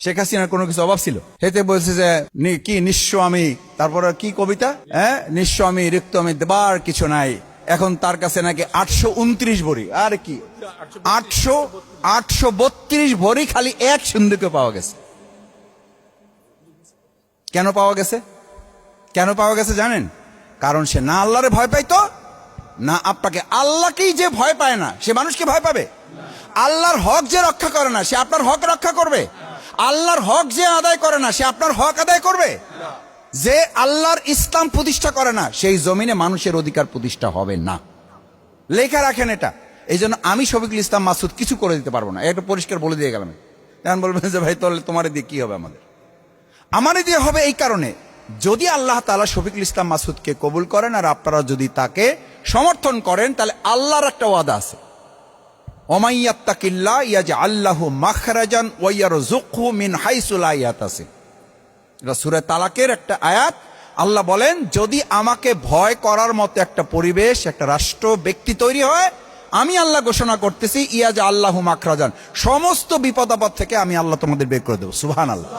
শেখ হাসিনার কোনো কিছু অভাব ছিল? হেতে বলছে যে কি নিঃস্ব আমি, তারপরে কি কবিতা, নিঃস্ব আমি রিক্ত আমি দেবার কিছু নাই। এখন তার কাছে নাকি 829 ভরি, আর কি 832 ভরি খালি এক সিন্ধুকে পাওয়া গেছে। কেন পাওয়া গেছে? কেন পাওয়া গেছে জানেন? কারণ সে না আল্লাহরে ভয় পাইতো, না আপনাকে। আল্লাহকেই যে ভয় পায় না সে মানুষকে ভয় পাবে? আল্লাহর হক যে রক্ষা করে না সে আপনার হক রক্ষা করবে? আল্লাহর হক যে আদায় করে না সে আপনার হক আদায় করবে? যে আল্লাহর ইসলাম প্রতিষ্ঠা করে না সেই জমিনে মানুষের অধিকার প্রতিষ্ঠা হবে না। লেখা রাখেন এটা। এই জন্য আমি শফিকুল ইসলাম মাসুদ কিছু করে দিতে পারবো না, এটা পরিষ্কার বলে দিয়ে গেলাম। এখন বলবেন যে ভাই তাহলে তোমার দিয়ে কি হবে? আমার দিয়ে হবে এই কারণে, যদি আল্লাহ তাআলা শফিকুল ইসলাম মাসুদকে কবুল করেন আর আপনারা যদি তাকে সমর্থন করেন, তাহলে আল্লাহর একটা ওয়াদা আছে, ওমাইয়াত্তাকিল্লাহ ইয়াজআল লাহু মাখরাজান ওয়া ইয়ারযুকহু মিন হাইসু লা ইয়াহতাসিব। এটা সূরা তালাকের একটা আয়াত। আল্লাহ বলেন, যদি আমাকে ভয় করার মতো একটা পরিবেশ, একটা রাষ্ট্র ব্যক্তি তৈরি হয়, আমি আল্লাহ ঘোষণা করতেছি ইয়াজআল লাহু মাখরাজান, সমস্ত বিপদ আপদ থেকে আমি আল্লাহ তোমাদের বের করে দেবো। সুবহানাল্লাহ।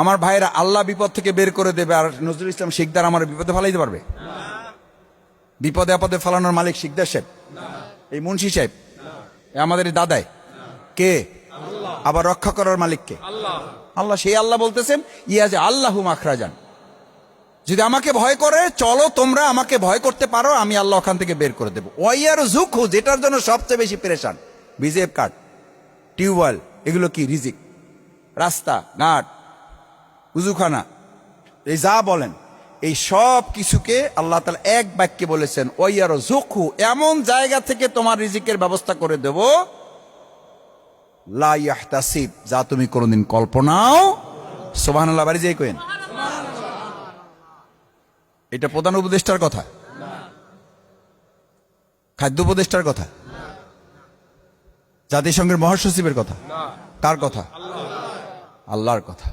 আমার ভাইরা, আল্লাহ বিপদ থেকে বের করে দেবে, আর নজরুল ইসলাম শিকদার আমার বিপদে ফেলাইতে পারবে? বিপদে আপদে ফেলানোর মালিক শিকদার সাহেব, এই মুন্সি সাহেব, আমাদের দাদাই কে? আবার রক্ষা করার মালিক কে? আল্লাহ। সেই আল্লাহ বলতেছেন ইয়াজআল লাহু মাখরাজান, যদি আমাকে ভয় করে চলো তোমরা, আমাকে ভয় করতে পারো, আমি আল্লাহ ওখান থেকে বের করে দেবো। ওয়া ইয়ারযুকহু, যেটার জন্য সবচেয়ে বেশি পেরেশান, বিজেপ কার্ড, টিউবওয়েল, এগুলো কি রিজিক, রাস্তা ঘাট, উজুখানা, এই যা বলেন এই সব কিছুকে আল্লাহ তাআলা এক বাক্যে বলেছেন ওয়া ইয়ারযুকহু, এমন জায়গা থেকে তোমার রিজিকের ব্যবস্থা করে দেব লা ইয়াহতাসিব, যা তুমি কোনোদিন কল্পনাও। সুবহানাল্লাহ। বাড়ি যাই কইন। এটা প্রধান উপদেষ্টার কথা, খাদ্য উপদেষ্টার কথা, জাতিসংঘের মহাসচিবের কথা, কার কথা? আল্লাহর কথা।